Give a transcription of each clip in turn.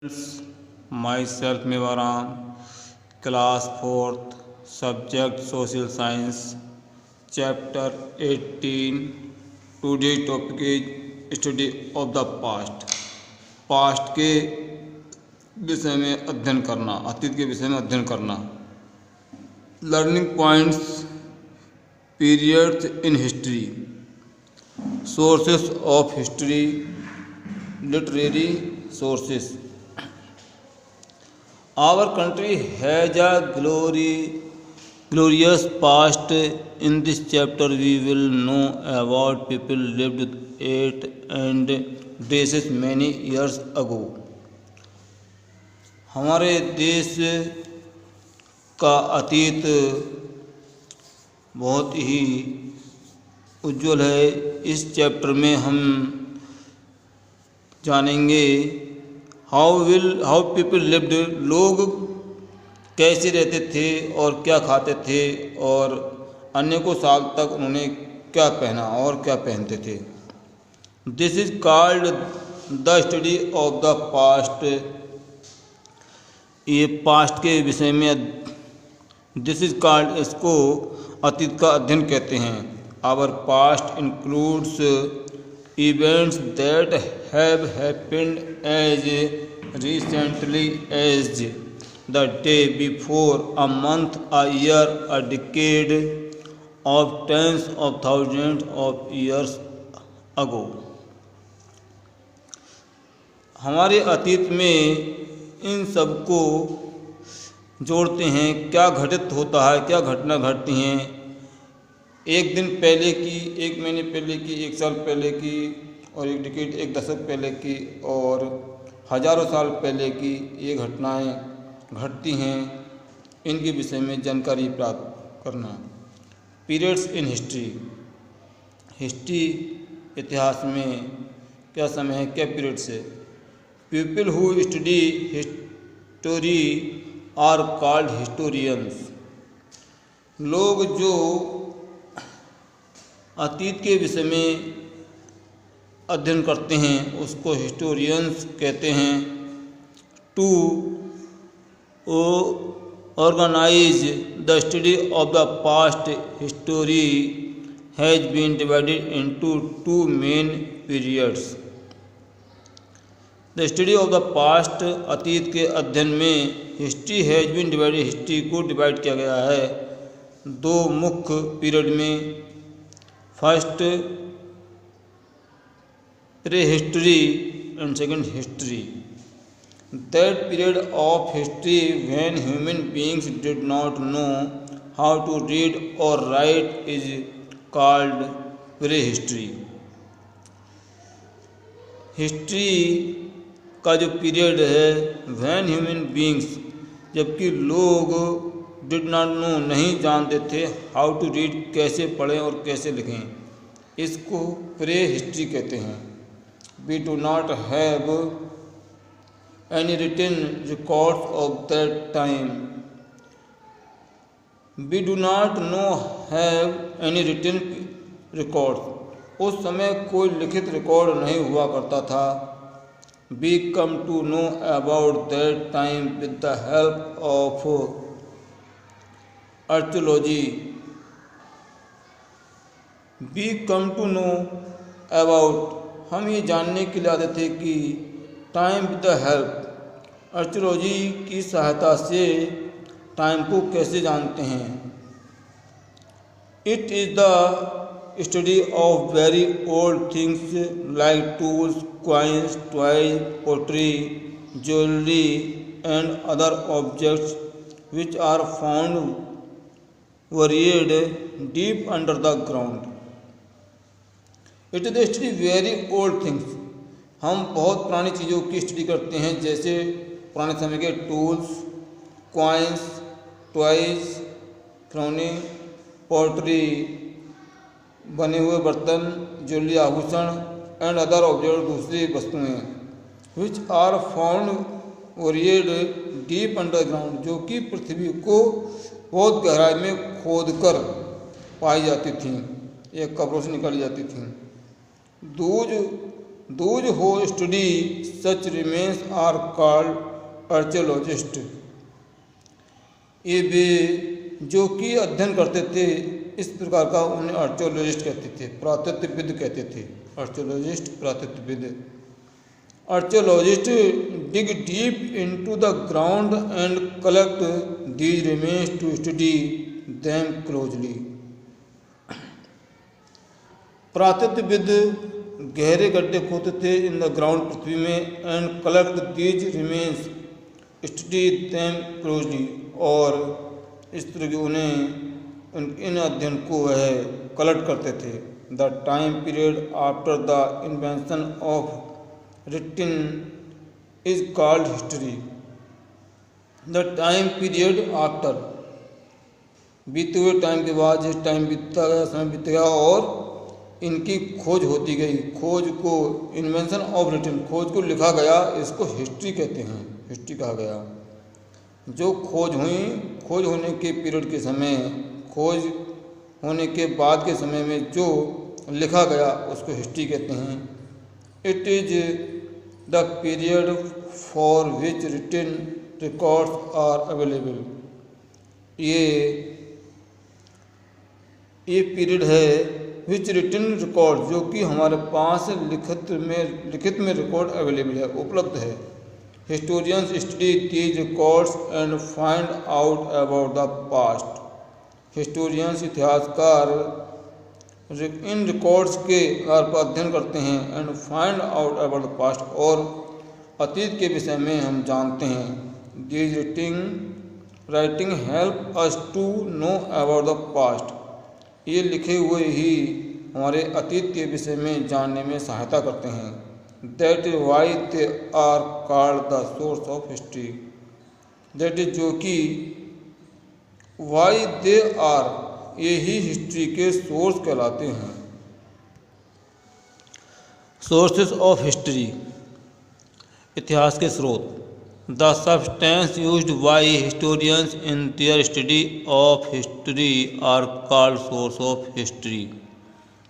Myself Mevaram, class 4th, subject social science, chapter 18. Today's topic is study of the past. Past के विषय में अध्ययन करना, अतीत के विषय में अध्ययन करना. Learning points, periods in history, sources of history, literary sources. Our country has a glorious past. In this chapter, we will know about people lived at and places many years ago. हमारे देश का अतीत बहुत ही उज्जवल है. इस chapter में हम जानेंगे हाउ पीपल लिव्ड, लोग कैसे रहते थे और क्या खाते थे और अनेकों साल तक उन्होंने क्या पहना और क्या पहनते थे. This is called the study of the past. ये पास्ट के विषय में दिस इज कॉल्ड, इसको अतीत का अध्ययन कहते हैं. Our past includes events that have happened as recently as the day before, a month, a year, a decade, of tens of thousands of years ago. हमारे अतीत में इन सबको जोड़ते हैं. क्या घटित होता है, क्या घटना घटती हैं एक दिन पहले की, एक महीने पहले की, एक साल पहले की और एक डिकेड, एक दशक पहले की और हजारों साल पहले की ये घटनाएं घटती हैं. इनके विषय में जानकारी प्राप्त करना. पीरियड्स इन हिस्ट्री, हिस्ट्री इतिहास में क्या समय है, क्या पीरियड्स है. People who study history are called historians. लोग जो अतीत के विषय में अध्ययन करते हैं उसको हिस्टोरियंस कहते हैं. To organise the study of the past, history has been divided into two main periods. The study of the past, अतीत के अध्ययन में history has been divided, history को डिवाइड किया गया है दो मुख्य पीरियड में. First prehistory and second history. That period of history when human beings did not know how to read और write is called prehistory. History का जो पीरियड है, व्हेन ह्यूमन बीइंग्स, जबकि लोग डिड नॉट नो, नहीं जानते थे, how to read, कैसे पढ़ें और कैसे लिखें, इसको प्री हिस्ट्री कहते हैं. We do not have any written records of that time. We do not know have any written records, उस समय कोई लिखित रिकॉर्ड नहीं हुआ करता था. We come to know about that time with the help of archaeology. We come to know about, हम ये जानने के लिए आते थे कि time with the help, archaeology की सहायता से टाइम को कैसे जानते हैं. It is the study of very old things like tools, coins, toys, pottery, jewellery and other objects which are found buried deep under the ground. It is the study very old things. हम बहुत पुरानी चीज़ों की study करते हैं, जैसे पुराने समय के टूल्स, कॉइन्स, टॉयज, खिलौने, पोट्री, बने हुए बर्तन, ज्वेलरी, आभूषण एंड अदर ऑब्जेक्ट, दूसरी वस्तुएं, which are found buried deep underground, जो कि पृथ्वी को बहुत गहराई में खोद कर पाई जाती थी, एक कब्रों से निकाली जाती थी. Dooj Those who study such remains are called archaeologists. ये वे जो कि अध्ययन करते थे इस प्रकार का उन्हें आर्कियोलॉजिस्ट कहते थे, पुरातत्वविद कहते थे। आर्कियोलॉजिस्ट, पुरातत्वविद। Archaeologist dig deep into the ground and collect these remains to study them closely. पुरातत्वविद गहरे गड्ढे खोदते थे इन द ग्राउंड, पृथ्वी में, and collect these remains, study them closely, और इस तरह के उन्हें इन अध्ययन को वह कलेक्ट करते थे। The time period after the invention of रिटिन is called history. The time period after, बीते हुए टाइम के बाद जिस टाइम बीतता गया, समय बीत गया और इनकी खोज होती गई, खोज को, इन्वेंशन ऑफ रिटिन, खोज को लिखा गया, इसको हिस्ट्री कहते हैं, हिस्ट्री कहा गया। जो खोज हुई, खोज होने के पीरियड के समय, खोज होने के बाद के समय में जो लिखा गया उसको हिस्ट्री कहते हैं। It is the period for which written records are available. ये पीरियड है विच रिटिन रिकॉर्ड, जो कि हमारे पास लिखित में रिकॉर्ड अवेलेबल है, उपलब्ध है। Historians study these records and find out about the past. Historians, इतिहासकार, इन रिकॉर्ड्स के आधार पर अध्ययन करते हैं, and find out about the past, और अतीत के विषय में हम जानते हैं। These writing help us to know about the past. ये लिखे हुए ही हमारे अतीत के विषय में जानने में सहायता करते हैं। That is why they are called the source of history. That is, जो कि, वाई दे आर, ये ही हिस्ट्री के सोर्स कहलाते हैं। सोर्सेस ऑफ हिस्ट्री, इतिहास के स्रोत। The substance used by historians in their study of history are called source of history.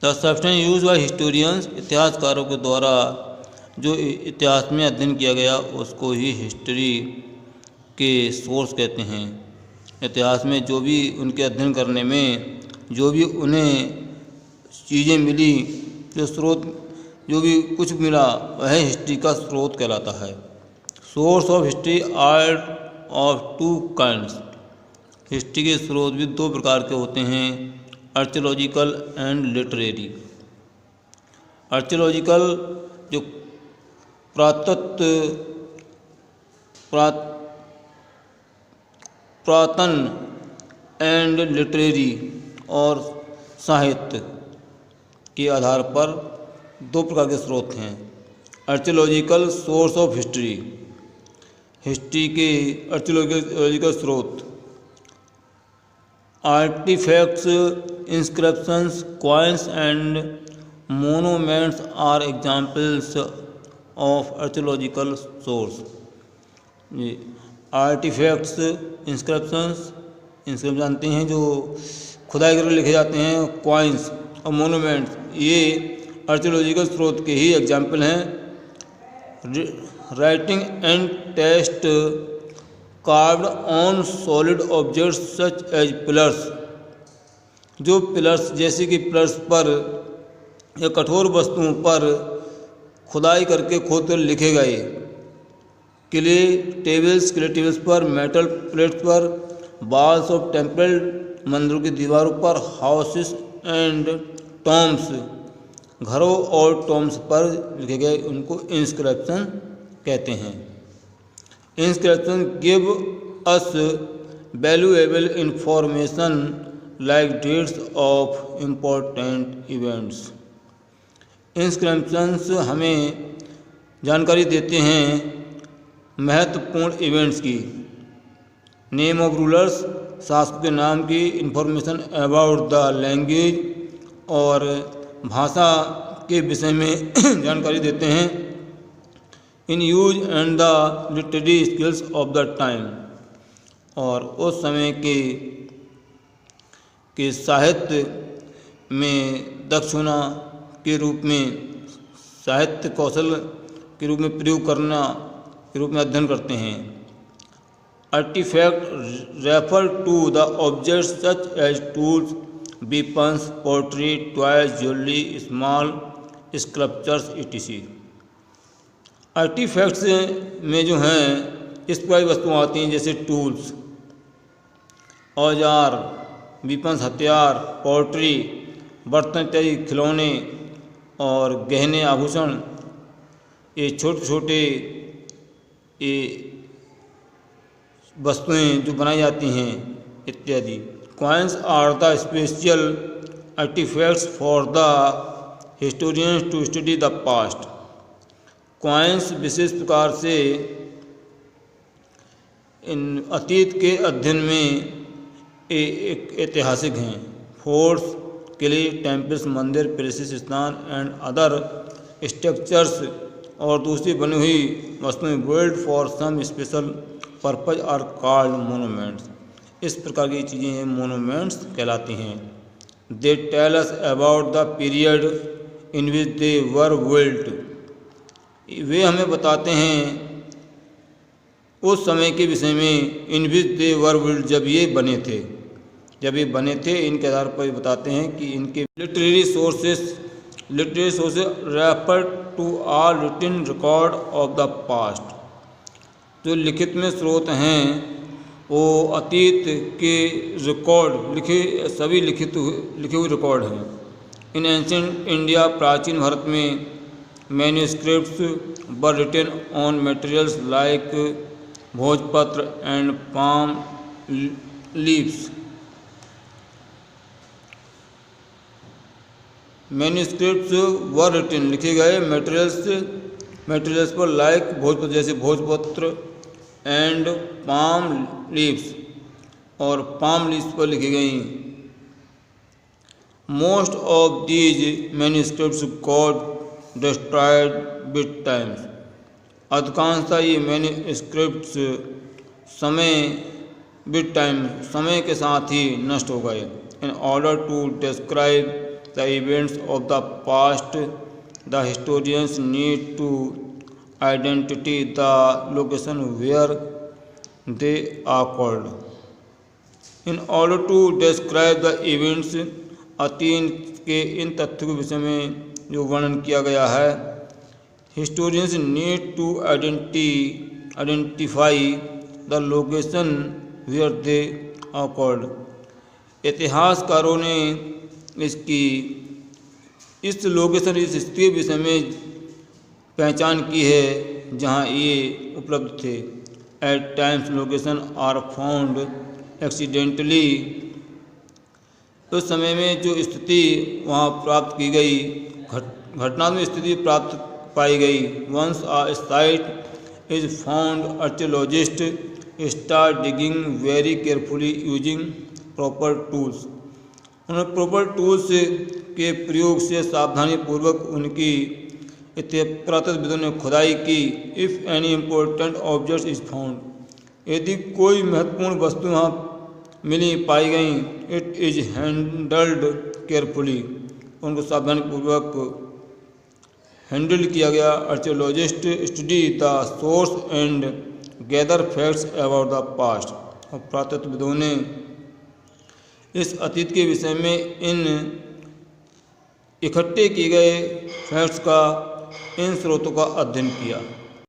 The substance used by historians, इतिहासकारों के द्वारा जो इतिहास में अध्ययन किया गया उसको ही हिस्ट्री के सोर्स कहते हैं। इतिहास में जो भी उनके अध्ययन करने में जो भी उन्हें चीज़ें मिली, जो स्रोत, जो भी कुछ मिला, वह हिस्ट्री का स्रोत कहलाता है। Source of history are of two kinds. History के स्रोत भी दो प्रकार के होते हैं, आर्कियोलॉजिकल एंड लिटरेरी। आर्कियोलॉजिकल जो पुरातन एंड लिटरेरी और साहित्य के आधार पर दो प्रकार के स्रोत हैं। Archaeological source of history, history के आर्कियोलॉजिकल स्रोत। Artefacts, inscriptions, coins and monuments are examples of archaeological source. Artefacts, inscriptions जानते हैं, जो खुदाई करके लिखे जाते हैं, कॉइन्स और मोनूमेंट्स, ये आर्कियोलॉजिकल स्रोत के ही एग्जाम्पल हैं। Writing and text carved on solid objects such as pillars, जो पिलर्स, जैसे कि पिलर्स पर या कठोर वस्तुओं पर खुदाई करके खोद कर लिखे गए। किले टेबल्स पर, मेटल प्लेट्स पर, वॉल्स ऑफ टेम्पल, मंदिरों की दीवारों पर, हाउसेस एंड टॉम्स, घरों और टॉम्स पर लिखे गए, उनको इंस्क्रिप्शन कहते हैं। Inscription give us valuable information like dates of important events. Inscriptions हमें जानकारी देते हैं महत्वपूर्ण इवेंट्स की, नेम ऑफ रूलर्स, शासकों के नाम की, इंफॉर्मेशन अबाउट द लैंग्वेज, और भाषा के विषय में जानकारी देते हैं। In use and the literary skills of the time, और उस समय के साहित्य में दक्ष होना के रूप में साहित्य कौशल के रूप में प्रयोग करना के रूप में अध्ययन करते हैं। Artefact refer to the objects such as tools, weapons, pottery, toys, jewellery, small sculptures etc। Artefacts में जो हैं इस प्रकार की वस्तुएँ आती हैं जैसे टूल्स, औजार, वीपन्स हथियार, पोट्री, बर्तन इत्यादि, खिलौने और गहने आभूषण, ये छोटे छोटे ये वस्तुएं जो बनाई जाती हैं इत्यादि। Coins are the special artefacts for the historians to study the past. Coins विशेष प्रकार से इन अतीत के अध्ययन में एक ऐतिहासिक हैं। फोर्ट्स, किले, टेम्पल्स, मंदिर, पैलेसेस, स्थान एंड अदर स्ट्रक्चर्स और दूसरी बनी हुई वस्तुएं build for some special purpose are called monuments. इस प्रकार की चीज़ें हैं मोनूमेंट्स कहलाती हैं। They tell us about the period in which they were built. वे हमें बताते हैं उस समय के विषय में इन विच दे वर बिल्ट, जब ये बने थे इनके आधार पर बताते हैं कि इनके literary sources refer to all written record of the past. जो लिखित में स्रोत हैं वो अतीत के रिकॉर्ड सभी लिखे हुए रिकॉर्ड हैं। इन एंशिएंट इंडिया, प्राचीन भारत में manuscripts were written on materials like bhojpatra and palm leaves. Manuscripts were written लिखे गए मटेरियल्स पर लाइक भोजपत्र, जैसे भोजपत्र, एंड पाम लीव्स और पाम लीव्स पर लिखी गई। Most of these manuscripts got destroyed with times. अधिकांशतः ये मैन्युस्क्रिप्ट्स समय के साथ ही नष्ट हो गए। In order to describe the events of the past, the historians need to identify the location where they occurred. In order to describe the events, अतीत के इन तथ्यों के विषय में जो वर्णन किया गया है, historians need to identify the location where they occurred. इतिहासकारों ने इस लोकेशन, इस स्थिति के विषय में पहचान की है जहाँ ये उपलब्ध थे। At times location are found accidentally. उस समय में जो स्थिति वहाँ प्राप्त की गई, घटनात्मक स्थिति प्राप्त पाई गई। Once a site is found, archaeologist start digging very carefully using proper tools. उन्होंने प्रॉपर टूल्स के प्रयोग से सावधानी पूर्वक उनकी पुरातत्वविदों ने खुदाई की। If any important object is found, यदि कोई महत्वपूर्ण वस्तु वहाँ पाई गई, इट इज हैंडल्ड केयरफुली, उनको सावधानी पूर्वक हैंडल किया गया। Archaeologist study the source and gather facts about the past. और पुरातत्वविदों ने इस अतीत के विषय में इन इकट्ठे किए गए फैक्ट्स का, इन स्रोतों का अध्ययन किया।